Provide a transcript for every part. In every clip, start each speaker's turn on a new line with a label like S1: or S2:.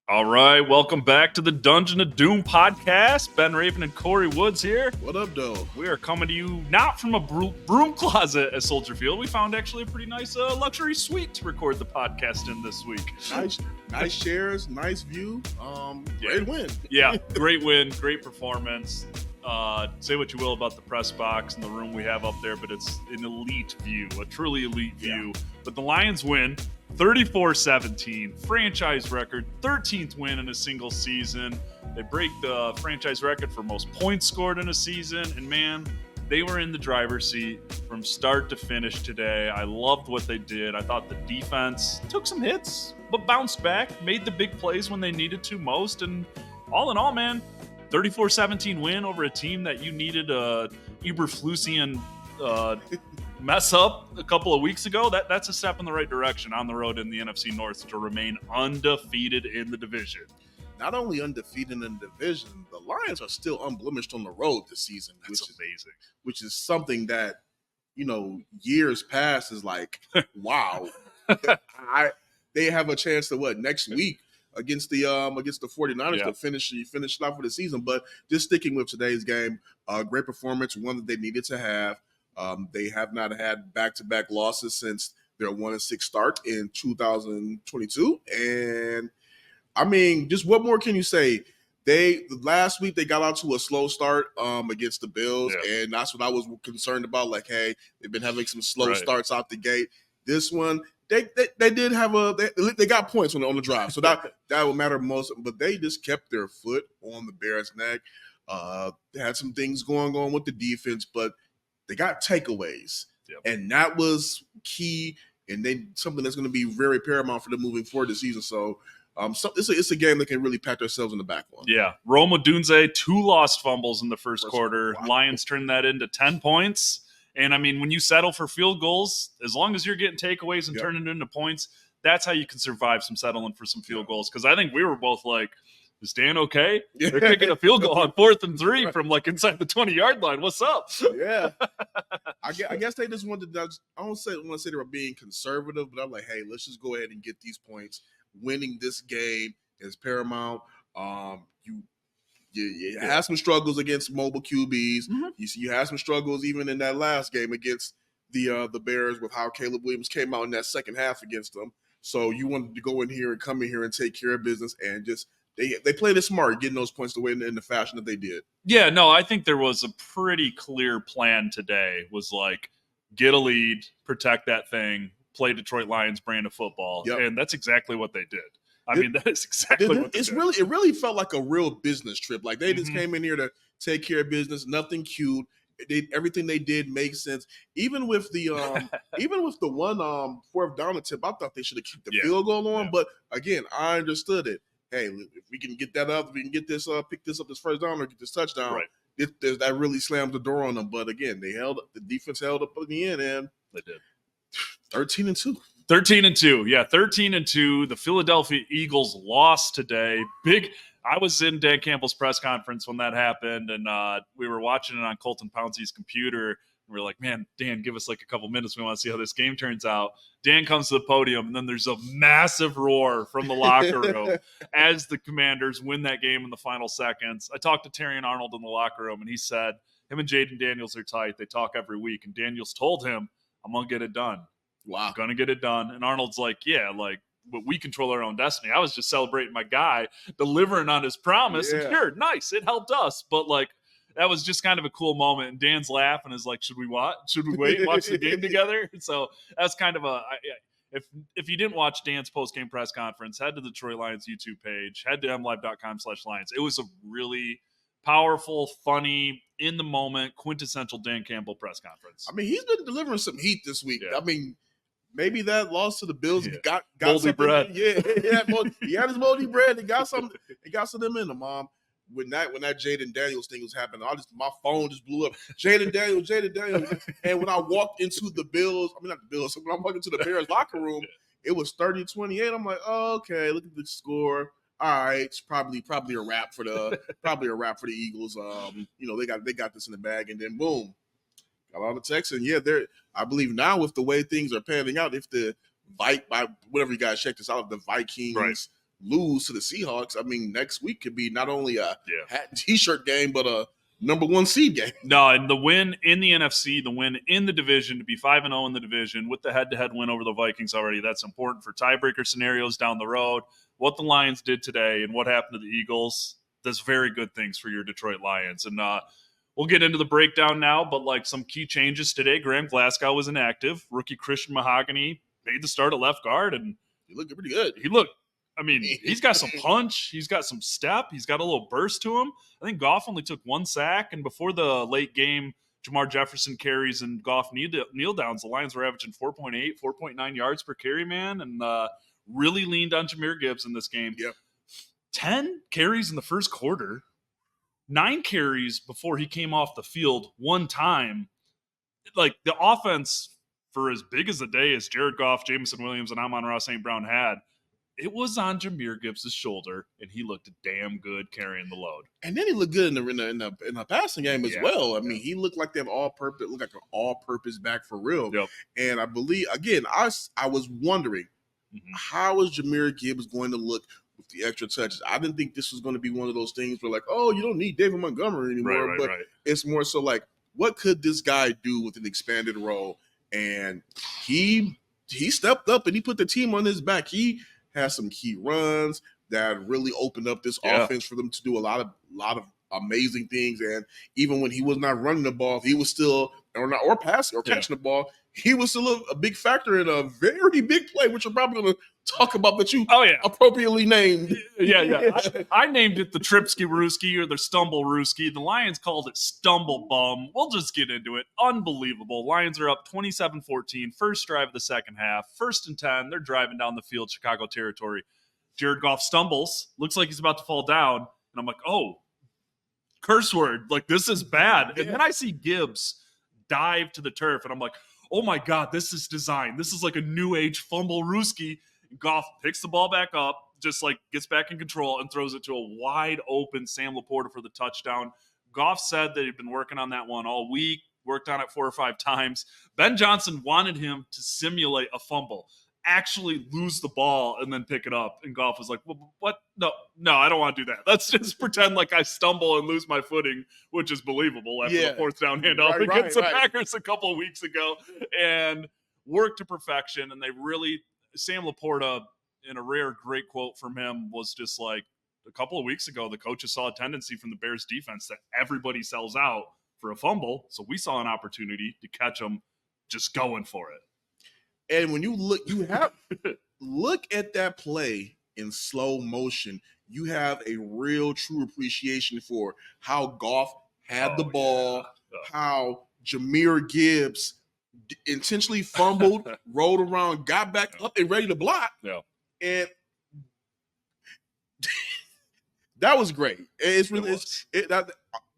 S1: All right, welcome back to the Dungeon of Doom podcast. Ben Raven and Corey Woods here.
S2: What up, though?
S1: We are coming to you not from a broom closet at Soldier Field. We found actually a pretty nice luxury suite to record the podcast in this week.
S2: Nice chairs, nice view. Great win.
S1: Yeah, great win, great performance. Say what you will about the press box and the room we have up there, but it's an elite view, a truly elite view. Yeah. But the Lions win 34-17, franchise record, 13th win in a single season. They break the franchise record for most points scored in a season, and man, they were in the driver's seat from start to finish today. I loved what they did. I thought the defense took some hits, but bounced back, made the big plays when they needed to most, and all in all, man, 34-17 win over a team that you needed a Eberflusian mess up a couple of weeks ago. That's a step in the right direction on the road in the NFC North to remain undefeated in the division.
S2: Not only undefeated in the division, the Lions are still unblemished on the road this season.
S1: That's amazing.
S2: Which is something that, years past is like, wow. They have a chance to next week against the 49ers to finish it off for the season. But just sticking with today's game, great performance, one that they needed to have. They have not had back-to-back losses since their 1-6 start in 2022. And I mean, just what more can you say? Last week they got out to a slow start against the Bills, and that's what I was concerned about. Like, hey, they've been having some slow starts out the gate. This one, they did have they got points on the drive, so that would matter most. But they just kept their foot on the Bears' neck. They had some things going on with the defense, but they got takeaways, and that was key, and something that's going to be very paramount for them moving forward this season. So, it's a game that can really pat themselves in the back on.
S1: Yeah, Rome Odunze, 2 lost fumbles in the first quarter. Wow. Lions turned that into 10 points. And, I mean, when you settle for field goals, as long as you're getting takeaways and turning it into points, that's how you can survive some settling for some field goals. Because I think we were both like, is Dan okay? Yeah. They're kicking a field goal on 4th and 3 from inside the 20-yard line. What's up?
S2: Yeah. I guess they just wanted to – I don't want to say they were being conservative, but I'm like, hey, let's just go ahead and get these points. Winning this game is paramount. You had some struggles against mobile QBs. Mm-hmm. You had some struggles even in that last game against the Bears with how Caleb Williams came out in that second half against them. So you wanted to go in here and come in here and take care of business and just – They played it smart, getting those points away in the fashion that they did.
S1: Yeah, no, I think there was a pretty clear plan today. Was like, get a lead, protect that thing, play Detroit Lions brand of football, and that's exactly what they did. I mean, that is exactly what they did.
S2: It really felt like a real business trip. Like they just came in here to take care of business. Nothing cute. Everything they did makes sense. Even with the one 4th down attempt, I thought they should have kicked the field goal on. Yeah. But again, I understood it. Hey, if we can get that up, if we can get this pick this up this first down or get this touchdown, that really slams the door on them. But again, the defense held up in the end, and
S1: they did.
S2: 13-2.
S1: 13-2. Yeah, 13-2. The Philadelphia Eagles lost today. I was in Dan Campbell's press conference when that happened, and we were watching it on Colton Pouncey's computer. We were like, man, Dan, give us a couple minutes. We want to see how this game turns out. Dan comes to the podium, and then there's a massive roar from the locker room as the Commanders win that game in the final seconds. I talked to Terry and Arnold in the locker room, and he said him and Jaden Daniels are tight. They talk every week, and Daniels told him, I'm going to get it done.
S2: Wow.
S1: I'm going to get it done. And Arnold's like, but we control our own destiny. I was just celebrating my guy delivering on his promise. Yeah. And sure, nice. It helped us. But, that was just kind of a cool moment. And Dan's laughing is like, should we wait, watch the game together? So that's kind of if you didn't watch Dan's post-game press conference, head to the Detroit Lions YouTube page, head to MLive.com/Lions. It was a really powerful, funny, in the moment, quintessential Dan Campbell press conference.
S2: I mean, he's been delivering some heat this week. Yeah. I mean, maybe that loss to the Bills got
S1: moldy bread.
S2: Yeah, he had his moldy bread. He got some in him, Mom. When that Jaden Daniels thing was happening, my phone just blew up. Jaden Daniels. And when I walked into the Bills, when I walked into the Bears locker room, it was 30-28. I'm like, oh, okay, look at the score. All right, it's probably a wrap for the Eagles. They got this in the bag, and then boom, got all the texts. And I believe now with the way things are panning out, if the whatever you guys check this out, the Vikings lose to the Seahawks, I mean, next week could be not only a hat and T-shirt game, but a #1 seed game.
S1: No, and the win in the NFC, the win in the division, to be 5-0 in the division with the head-to-head win over the Vikings already, that's important for tiebreaker scenarios down the road. What the Lions did today and what happened to the Eagles, that's very good things for your Detroit Lions. And we'll get into the breakdown now, but like some key changes today. Graham Glasgow was inactive. Rookie Christian Mahogany made the start at left guard, and
S2: he looked pretty good.
S1: He's got some punch. He's got some step. He's got a little burst to him. I think Goff only took 1 sack, and before the late game, Jamar Jefferson carries and Goff kneel downs, the Lions were averaging 4.8, 4.9 yards per carry, man, and really leaned on Jahmyr Gibbs in this game.
S2: Yep.
S1: 10 carries in the first quarter, 9 carries before he came off the field 1 time. Like, the offense, for as big as a day as Jared Goff, Jameson Williams, and Amon-Ra St. Brown had, it was on Jahmyr Gibbs' shoulder, and he looked damn good carrying the load.
S2: And then he looked good in the passing game as well. I mean, he looked like an all-purpose back for real.
S1: Yep.
S2: And I believe, again, I was wondering, how is Jahmyr Gibbs going to look with the extra touches? I didn't think this was going to be one of those things where, like, oh, you don't need David Montgomery anymore. But it's more so like, what could this guy do with an expanded role? And he stepped up and he put the team on his back. He has some key runs that really opened up this offense for them to do a lot of amazing things. And even when he was not running the ball, he was still or passing or catching the ball, he was still a big factor in a very big play, which we're probably going to talk about that you appropriately named.
S1: I named it the Tripsky-Rooski or the Stumble-Rooski. The Lions called it Stumble Bum. We'll just get into it. Unbelievable. Lions are up 27-14. First drive of the second half. 1st and 10. They're driving down the field, Chicago territory. Jared Goff stumbles. Looks like he's about to fall down. And I'm like, oh, curse word. Like, this is bad. And then I see Gibbs dive to the turf. And I'm like, oh my God, this is design. This is like a new age Fumble-Rooski. Goff picks the ball back up, just like gets back in control and throws it to a wide open Sam Laporta for the touchdown. Goff said that he'd been working on that one all week, worked on it 4 or 5 times. Ben Johnson wanted him to simulate a fumble, actually lose the ball and then pick it up. And Goff was like, well, what? No, I don't want to do that. Let's just pretend like I stumble and lose my footing, which is believable after the 4th down handoff against the Packers a couple of weeks ago, and worked to perfection. And they really, Sam Laporta, in a rare great quote from him, was just like, a couple of weeks ago, the coaches saw a tendency from the Bears defense that everybody sells out for a fumble. So we saw an opportunity to catch them just going for it.
S2: And when you look at that play in slow motion, you have a real true appreciation for how Goff had the ball, how Jahmyr Gibbs intentionally fumbled, rolled around, got back up and ready to block.
S1: Yeah.
S2: And that was great. It's really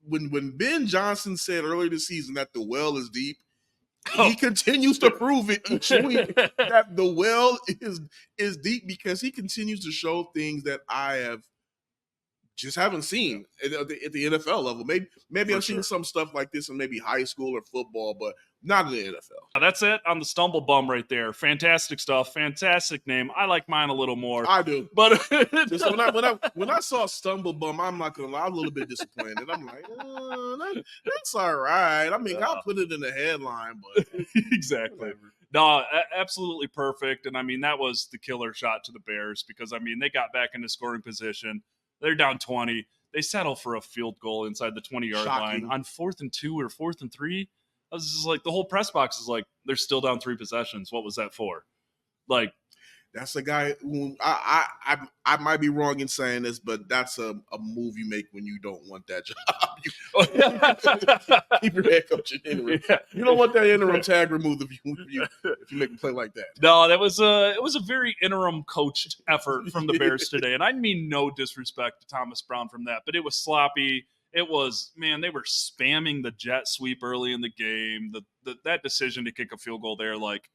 S2: when Ben Johnson said earlier this season that the well is deep, he continues to prove it each week that the well is deep, because he continues to show things that I haven't seen at the NFL level. Maybe I've seen some stuff like this in maybe high school or football, but not in the NFL.
S1: That's it on the Stumble Bum right there. Fantastic stuff. Fantastic name. I like mine a little more.
S2: I do.
S1: But
S2: when I saw Stumble Bum, I'm not going to lie, I'm a little bit disappointed. I'm like, that's all right. I mean, I'll put it in the headline, but
S1: exactly. Whatever. No, absolutely perfect. And I mean, that was the killer shot to the Bears, because I mean, they got back into scoring position. They're down 20. They settle for a field goal inside the 20-yard line on 4th and 2 or 4th and 3. I was just like, the whole press box is like, they're still down 3 possessions. What was that for? Like,
S2: that's a guy who I might be wrong in saying this, but that's a move you make when you don't want that job. Keep your head coach in interim. Yeah. You don't want that interim tag removed if you make a play like that.
S1: No, it was a very interim coached effort from the Bears today, and I mean no disrespect to Thomas Brown from that, but it was sloppy. It was, man, they were spamming the jet sweep early in the game. That decision to kick a field goal there, like,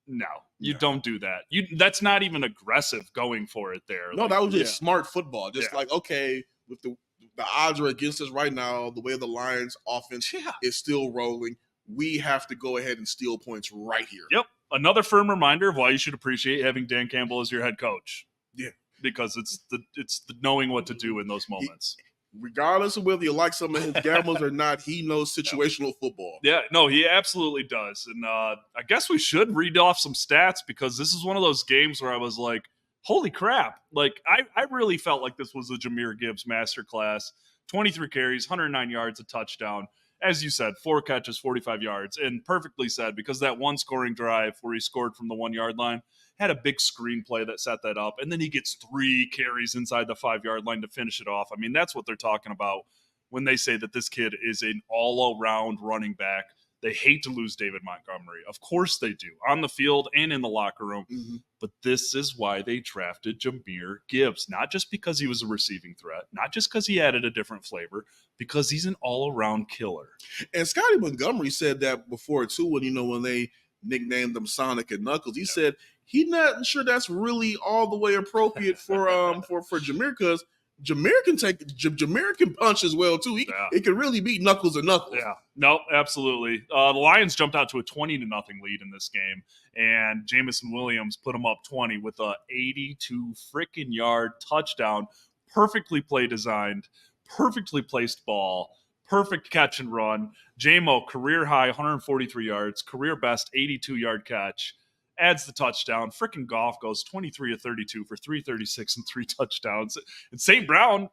S1: no, you don't do that. That's not even aggressive going for it there.
S2: No, that was just smart football. Just like, okay, with the odds are against us right now, the way the Lions offense is still rolling, we have to go ahead and steal points right here.
S1: Yep. Another firm reminder of why you should appreciate having Dan Campbell as your head coach.
S2: Yeah.
S1: because it's the knowing what to do in those moments.
S2: Regardless of whether you like some of his gambles or not, he knows situational football.
S1: Yeah, no, he absolutely does. And I guess we should read off some stats because this is one of those games where I was like, holy crap. Like, I really felt like this was a Jahmyr Gibbs masterclass. 23 carries, 109 yards, a touchdown. As you said, 4 catches, 45 yards. And perfectly said, because that one scoring drive where he scored from the 1 yard line had a big screenplay that set that up. And then he gets 3 carries inside the 5 yard line to finish it off. I mean, that's what they're talking about when they say that this kid is an all-around running back. They hate to lose David Montgomery. Of course they do, on the field and in the locker room.
S2: Mm-hmm.
S1: But this is why they drafted Jahmyr Gibbs, not just because he was a receiving threat, not just because he added a different flavor, because he's an all-around killer.
S2: And Scotty Montgomery said that before, too, when they nicknamed them Sonic and Knuckles. He said he's not sure that's really all the way appropriate for Jahmyr, because Jahmyr can punch as well too. It can really beat Knuckles and Knuckles.
S1: Yeah, no, absolutely. The Lions jumped out to a 20-0 lead in this game, and Jamison Williams put them up 20 with a 82 freaking yard touchdown. Perfectly play designed, perfectly placed ball, perfect catch and run. J-Mo, career high 143 yards, career best 82-yard catch. Adds the touchdown. Frickin' Goff goes 23 of 32 for 336 and 3 touchdowns. And St. Brown,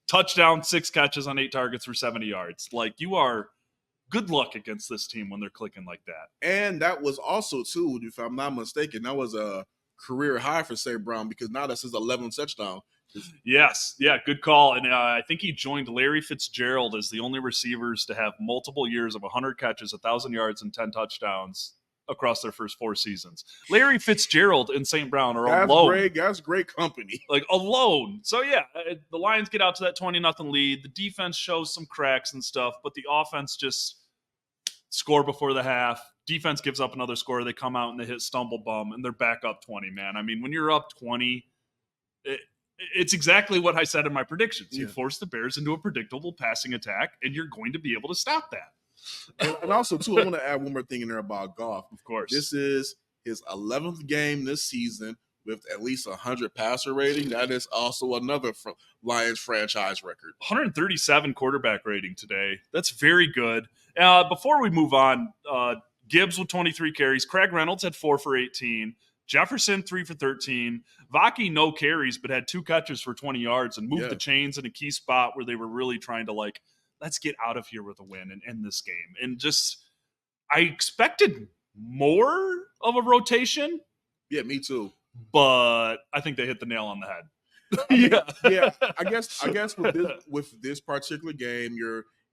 S1: touchdown, 6 catches on 8 targets for 70 yards. Like, you are good luck against this team when they're clicking like that.
S2: And that was also, too, if I'm not mistaken, that was a career high for St. Brown, because now that's his 11th touchdown.
S1: Yes. Yeah, good call. And I think he joined Larry Fitzgerald as the only receivers to have multiple years of 100 catches, 1,000 yards, and 10 touchdowns across their first 4 seasons. Larry Fitzgerald and St. Brown are alone.
S2: That's great company.
S1: Like, alone. So, yeah, the Lions get out to that 20-0 lead. The defense shows some cracks and stuff, but the offense just score before the half. Defense gives up another score. They come out and they hit stumble bum, and they're back up 20, man. I mean, when you're up 20, it's exactly what I said in my predictions. You force the Bears into a predictable passing attack, and you're going to be able to stop that.
S2: And also, too, I want to add one more thing in there about Goff.
S1: Of course.
S2: This is his 11th game this season with at least 100 passer rating. That is also another Lions franchise record.
S1: 137 quarterback rating today. That's very good. Before we move on, Gibbs with 23 carries. Craig Reynolds had 4 for 18. Jefferson, 3 for 13. Vaki, no carries, but had 2 catches for 20 yards and moved the chains in a key spot where they were really trying to, like, let's get out of here with a win and end this game. And just, I expected more of a rotation.
S2: Yeah, me too.
S1: But I think they hit the nail on the head.
S2: Yeah. I guess with this particular game,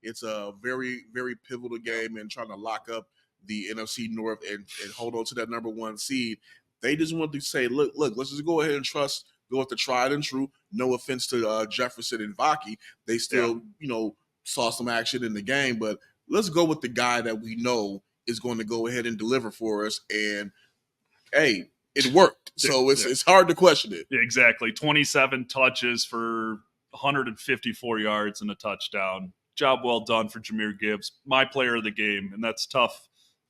S2: it's a very, very pivotal game and trying to lock up the NFC North and hold on to that number 1 seed. They just want to say, look, let's just go ahead and go with the tried and true. No offense to Jefferson and Vaki. They still, saw some action in the game, but let's go with the guy that we know is going to go ahead and deliver for us. And hey, it worked. So it's hard to question it.
S1: Yeah, exactly. 27 touches for 154 yards and a touchdown. Job well done for Jahmyr Gibbs, my player of the game. And that's tough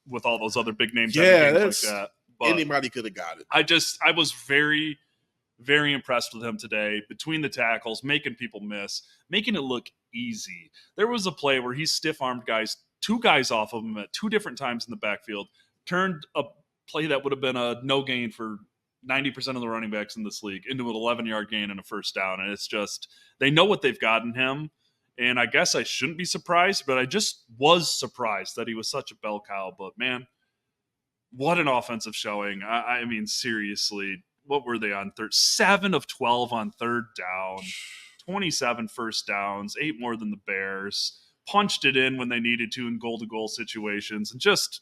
S1: with all those other big names.
S2: Yeah,
S1: like that. But
S2: anybody could have got it.
S1: I was very, very impressed with him today, between the tackles, making people miss, making it look easy. There was a play where he stiff-armed 2 guys off of him at 2 different times in the backfield, turned a play that would have been a no gain for 90% of the running backs in this league into an 11-yard gain and a first down. And it's just, they know what they've got in him. And I guess I shouldn't be surprised, but I just was surprised that he was such a bell cow. But, man, what an offensive showing. I mean, seriously, what were they on? 7 of 12 on third down, 27 first downs, 8 more than the Bears, punched it in when they needed to in goal-to-goal situations, and just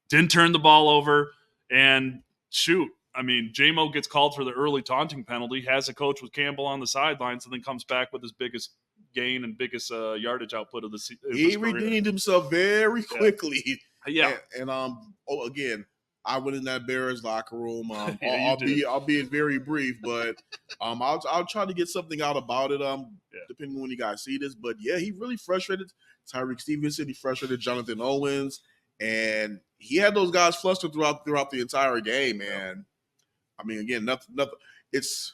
S1: didn't turn the ball over. And shoot, I mean, J-Mo gets called for the early taunting penalty, has a coach with Campbell on the sidelines, and then comes back with his biggest gain and biggest yardage output of the season.
S2: He redeemed himself very quickly.
S1: Yeah.
S2: And again, I went in that Bears locker room. I'll be very brief, but I'll try to get something out about it. Depending on when you guys see this, but yeah, he really frustrated Tyreek Stevenson. He frustrated Jonathan Owens, and he had those guys flustered throughout the entire game. And I mean, again, nothing. It's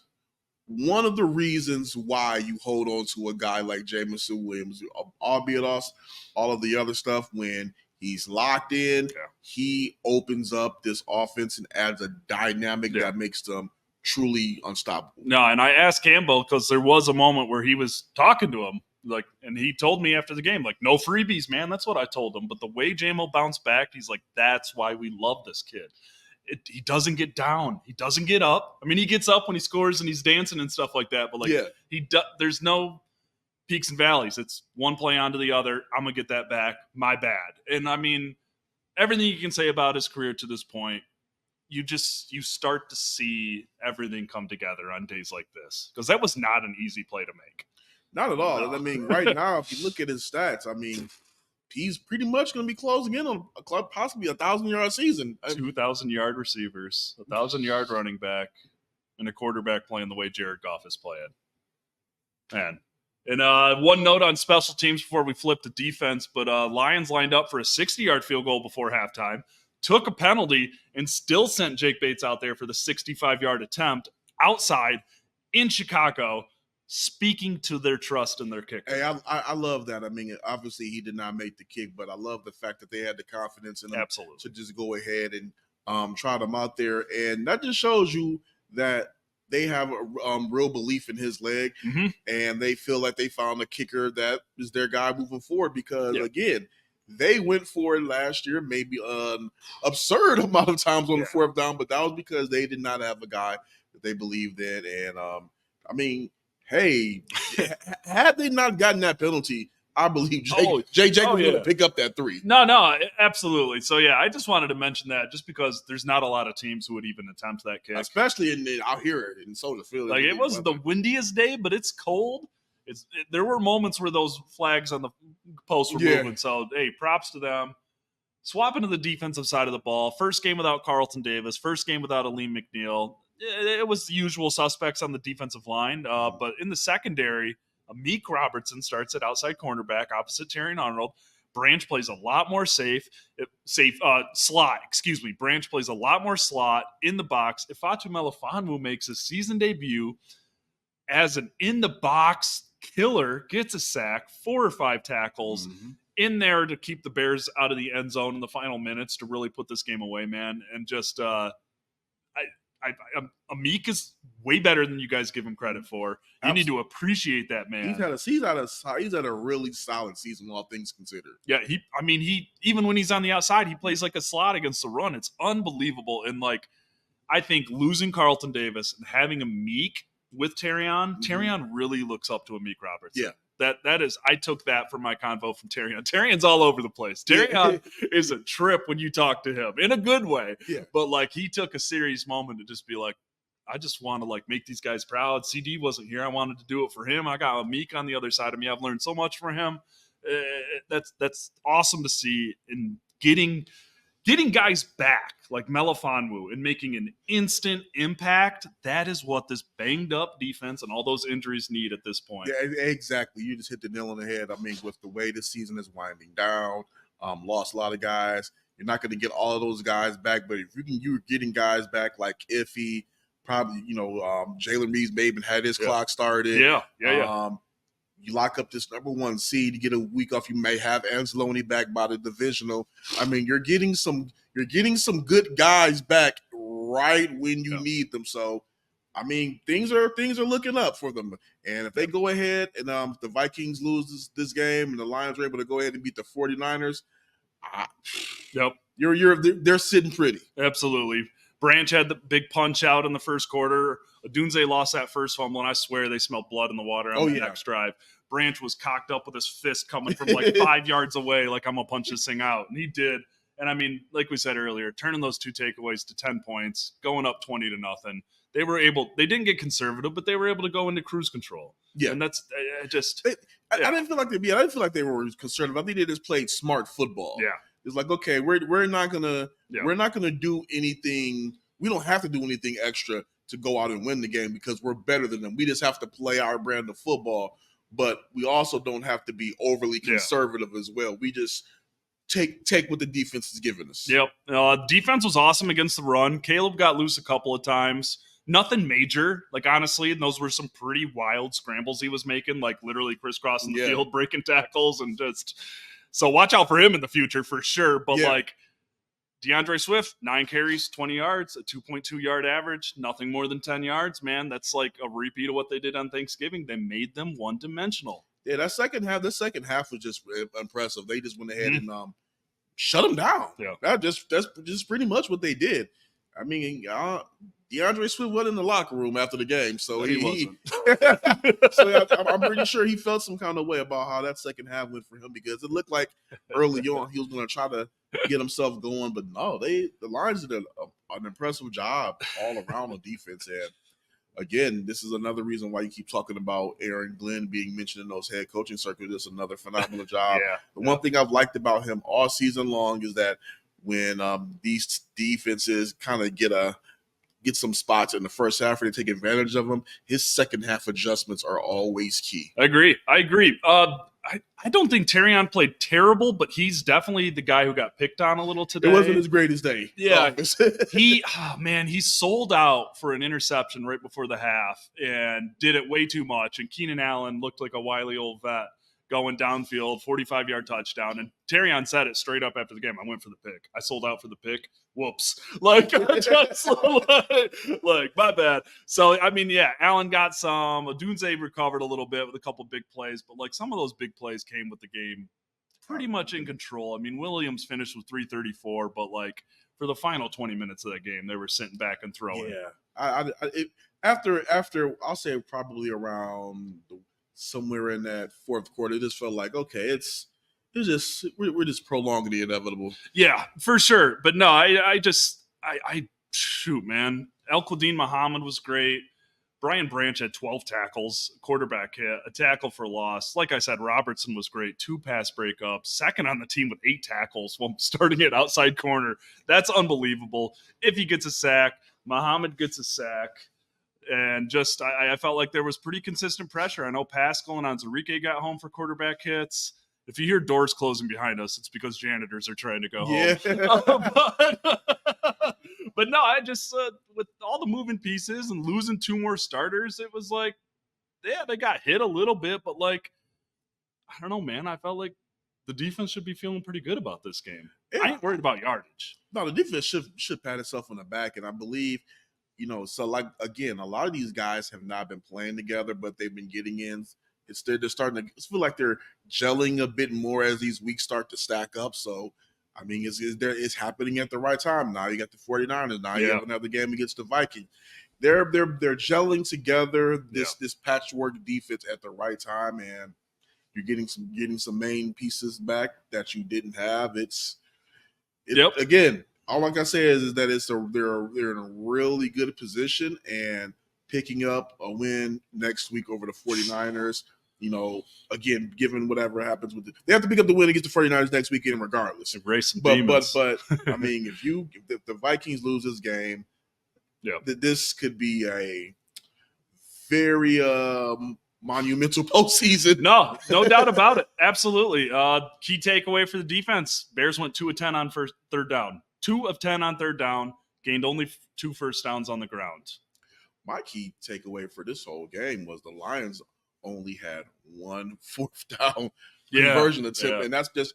S2: one of the reasons why you hold on to a guy like Jamison Williams, albeit all of the other stuff, when he's locked in, he opens up this offense and adds a dynamic that makes them truly unstoppable.
S1: No, and I asked Campbell because there was a moment where he was talking to him, and he told me after the game, no freebies, man. That's what I told him. But the way JMO bounced back, he's like, that's why we love this kid. He doesn't get down. He doesn't get up. I mean, he gets up when he scores and he's dancing and stuff like that. But there's no peaks and valleys. It's one play onto the other. I'm gonna get that back. My bad. And I mean, everything you can say about his career to this point, you start to see everything come together on days like this, because that was not an easy play to make.
S2: Not at all. No. I mean, right now, if you look at his stats, I mean, he's pretty much going to be closing in on possibly 1,000-yard season.
S1: 2,000-yard receivers, 1,000-yard running back, and a quarterback playing the way Jared Goff is playing. Man. And one note on special teams before we flip to defense, but Lions lined up for a 60-yard field goal before halftime, took a penalty, and still sent Jake Bates out there for the 65-yard attempt outside in Chicago, speaking to their trust in their kicker.
S2: Hey, I love that. I mean, obviously he did not make the kick, but I love the fact that they had the confidence in him to just go ahead and try them out there. And that just shows you that they have a real belief in his leg, and they feel like they found a kicker that is their guy moving forward because, again, they went for it last year, maybe an absurd amount of times on the fourth down, but that was because they did not have a guy that they believed in. And, I mean, hey, had they not gotten that penalty, I believe Jay Jacobs would pick up that 3.
S1: No, absolutely. So, I just wanted to mention that just because there's not a lot of teams who would even attempt that kick.
S2: Especially out here in Soldier Field.
S1: It was the windiest day, but it's cold. There were moments where those flags on the post were moving. So, hey, props to them. Swapping to the defensive side of the ball. First game without Carlton Davis. First game without Aleem McNeil. It was the usual suspects on the defensive line. But in the secondary, Amik Robertson starts at outside cornerback opposite Terrion Arnold. Branch plays a lot more slot. Branch plays a lot more slot in the box. Ifeatu Melifonwu makes his season debut as an in-the-box killer, gets a sack, 4 or 5 tackles in there to keep the Bears out of the end zone in the final minutes to really put this game away, man. And just Amik is way better than you guys give him credit for. You need to appreciate that, man.
S2: He's had a really solid season, all things considered.
S1: Yeah, he even when he's on the outside, he plays like a slot against the run. It's unbelievable. And I think losing Carlton Davis and having Amik with Terrion really looks up to Amik Robertson.
S2: Yeah.
S1: That is, I took that from my convo from Terrion. Terrion's all over the place. Terrion is a trip when you talk to him in a good way.
S2: Yeah.
S1: But he took a serious moment to just be like, I just want to make these guys proud. CD wasn't here. I wanted to do it for him. I got Amik on the other side of me. I've learned so much from him. That's awesome to see. And getting guys back like Melifonwu and making an instant impact, that is what this banged up defense and all those injuries need at this point.
S2: Yeah, exactly. You just hit the nail on the head. I mean, with the way the season is winding down, lost a lot of guys. You're not going to get all of those guys back, but if you're getting guys back like Iffy, probably, Jalen Reeves may even had his clock started.
S1: Yeah.
S2: You lock up this number 1 seed, you get a week off. You may have Anzalone back by the divisional. I mean, you're getting some good guys back right when you need them. So, I mean, things are looking up for them. And if they go ahead and the Vikings lose this game and the Lions are able to go ahead and beat the 49ers, they're sitting pretty.
S1: Absolutely. Branch had the big punch out in the first quarter. Dunze lost that first fumble, and I swear they smelled blood in the water on the next drive. Branch was cocked up with his fist coming from 5 yards away, I'm going to punch this thing out. And he did. And, I mean, like we said earlier, turning those 2 takeaways to 10 points, going up 20-0. They didn't get conservative, but they were able to go into cruise control. Yeah. And that's just –
S2: I didn't feel like they were conservative. I think they just played smart football.
S1: Yeah.
S2: It's like, okay, we're not gonna do anything. We don't have to do anything extra to go out and win the game because we're better than them. We just have to play our brand of football, but we also don't have to be overly conservative as well. We just take what the defense is giving us.
S1: Yep. Defense was awesome against the run. Caleb got loose a couple of times. Nothing major, like honestly, and those were some pretty wild scrambles he was making, like literally crisscrossing the field, breaking tackles, and just so watch out for him in the future for sure. But like DeAndre Swift, 9 carries, 20 yards, a 2.2 yard average, nothing more than 10 yards, man. That's like a repeat of what they did on Thanksgiving. They made them one dimensional.
S2: Yeah, the second half was just impressive. They just went ahead and shut them down.
S1: Yeah,
S2: that's just pretty much what they did. I mean, DeAndre Swift went in the locker room after the game, so he wasn't. So I'm pretty sure he felt some kind of way about how that second half went for him, because it looked like early on he was going to try to get himself going, but no, the Lions did an impressive job all around on defense. And again, this is another reason why you keep talking about Aaron Glenn being mentioned in those head coaching circles. It's another phenomenal job. One thing I've liked about him all season long is that when these defenses kind of get some spots in the first half and they take advantage of them, his second half adjustments are always key.
S1: I agree. I don't think Terrion played terrible, but he's definitely the guy who got picked on a little today.
S2: It wasn't his greatest day.
S1: Yeah. He sold out for an interception right before the half and did it way too much. And Keenan Allen looked like a wily old vet going downfield, 45-yard touchdown. And Terrion said it straight up after the game. I went for the pick. I sold out for the pick. Whoops. Like, my bad. So, I mean, yeah, Allen got some. Odunze recovered a little bit with a couple big plays, but like some of those big plays came with the game pretty much in control. I mean, Williams finished with 334, but like for the final 20 minutes of that game, they were sitting back and throwing.
S2: Yeah. After I'll say probably around somewhere in that fourth quarter, it just felt like, okay, we're just prolonging the inevitable.
S1: Yeah, for sure. But no, I shoot, man. El-Quadin Muhammad was great. Brian Branch had 12 tackles, quarterback hit, a tackle for loss. Like I said, Robertson was great. 2 pass breakups, second on the team with 8 tackles while starting at outside corner. That's unbelievable. If he gets a sack, Muhammad gets a sack. And just, I felt like there was pretty consistent pressure. I know Pascal and Onzarike got home for quarterback hits. If you hear doors closing behind us, it's because janitors are trying to go home. But no, I just, with all the moving pieces and losing 2 more starters, it was like, yeah, they got hit a little bit, but like, I don't know, man. I felt like the defense should be feeling pretty good about this game. Yeah. I ain't worried about yardage.
S2: No, the defense should pat itself on the back, and I believe, so like, again, a lot of these guys have not been playing together, but they've been getting in. They're starting to feel like they're gelling a bit more as these weeks start to stack up. So, I mean, it's happening at the right time. Now you got the 49ers. Now you have another game against the Vikings. They're gelling together this patchwork defense at the right time, and you're getting some main pieces back that you didn't have. Again, all I can say is that they're in a really good position, and picking up a win next week over the 49ers, again, given whatever happens they have to pick up the win against the 49ers next weekend regardless.
S1: Embrace some
S2: demons. But I mean, if the Vikings lose this game, this could be a very monumental postseason.
S1: No doubt about it. Absolutely. Key takeaway for the defense: Bears went 2 of 10 on third down. 2 of 10 on third down. Gained only 2 first downs on the ground.
S2: My key takeaway for this whole game was the Lions only had 1 fourth down conversion attempt, and that just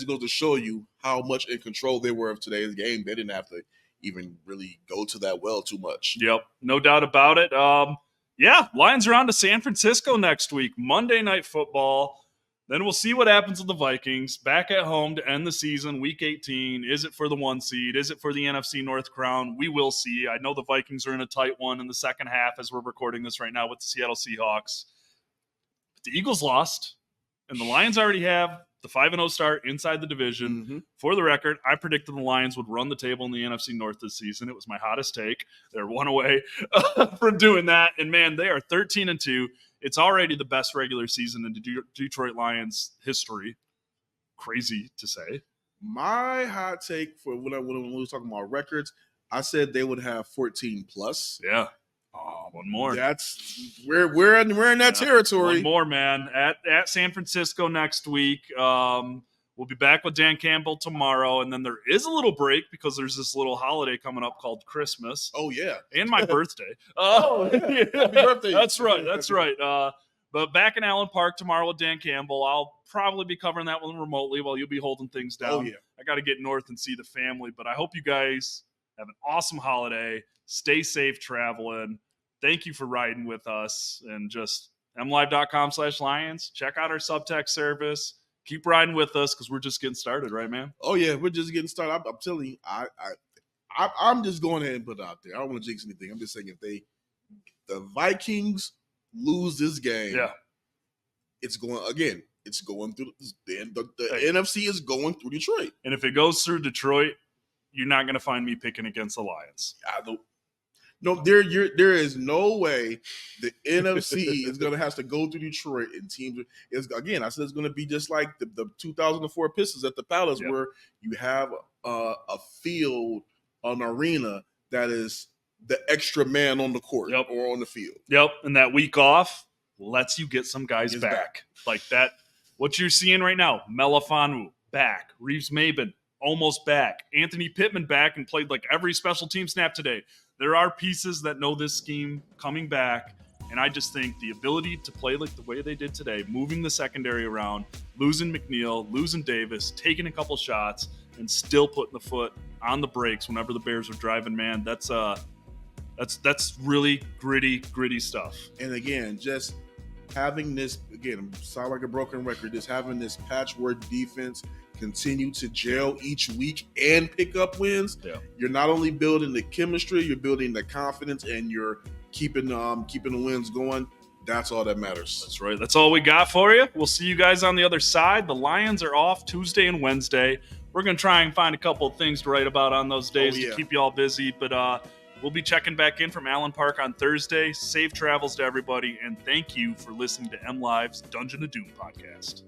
S2: goes to show you how much in control they were of today's game. They didn't have to even really go to that well too much.
S1: Yep, no doubt about it. Lions are on to San Francisco next week, Monday Night Football. Then we'll see what happens with the Vikings back at home to end the season, Week 18. Is it for the 1 seed? Is it for the NFC North crown? We will see. I know the Vikings are in a tight one in the second half as we're recording this right now with the Seattle Seahawks. But the Eagles lost, and the Lions already have the 5-0 start inside the division. Mm-hmm. For the record, I predicted the Lions would run the table in the NFC North this season. It was my hottest take. They're 1 away from doing that. And, man, they are 13-2. It's already the best regular season in the Detroit Lions history. Crazy to say.
S2: My hot take for when we were talking about records, I said they would have 14 plus.
S1: Yeah. Oh, one more.
S2: We're in that territory.
S1: One more, man. At San Francisco next week. We'll be back with Dan Campbell tomorrow, and then there is a little break because there's this little holiday coming up called Christmas.
S2: Oh, yeah.
S1: And my birthday.
S2: Happy birthday.
S1: That's right. But back in Allen Park tomorrow with Dan Campbell. I'll probably be covering that one remotely while you'll be holding things down.
S2: Oh, yeah.
S1: I got to get north and see the family, but I hope you guys have an awesome holiday. Stay safe traveling. Thank you for riding with us, and just MLive.com/Lions. Check out our subtext service. Keep riding with us because we're just getting started, right, man?
S2: Oh, yeah, we're just getting started. I'm telling you, I'm just going ahead and put it out there. I don't want to jinx anything. I'm just saying if the Vikings lose this game, it's going through the NFC is going through Detroit.
S1: And if it goes through Detroit, you're not going to find me picking against the Lions.
S2: No, there is no way the NFC is going to have to go through Detroit, and teams is again. I said it's going to be just like the 2004 Pistons at the Palace, where you have a field, an arena that is the extra man on the court or on the field.
S1: Yep, and that week off lets you get some guys back like that. What you're seeing right now: Melifanu back, Reeves Maben almost back, Anthony Pittman back and played like every special team snap today. There are pieces that know this scheme coming back, and I just think the ability to play like the way they did today, moving the secondary around, losing McNeil, losing Davis, taking a couple shots, and still putting the foot on the brakes whenever the Bears are driving, man, that's really gritty stuff.
S2: And again, just having this, again, sound like a broken record, just having this patchwork defense continue to gel each week and pick up wins. You're not only building the chemistry, you're building the confidence, and you're keeping the wins going. That's all that matters.
S1: That's right. That's all we got for you. We'll see you guys on the other side. The Lions are off Tuesday and Wednesday. We're going to try and find a couple of things to write about on those days to keep you all busy. But we'll be checking back in from Allen Park on Thursday. Safe travels to everybody, and thank you for listening to MLive's Dungeon of Doom podcast.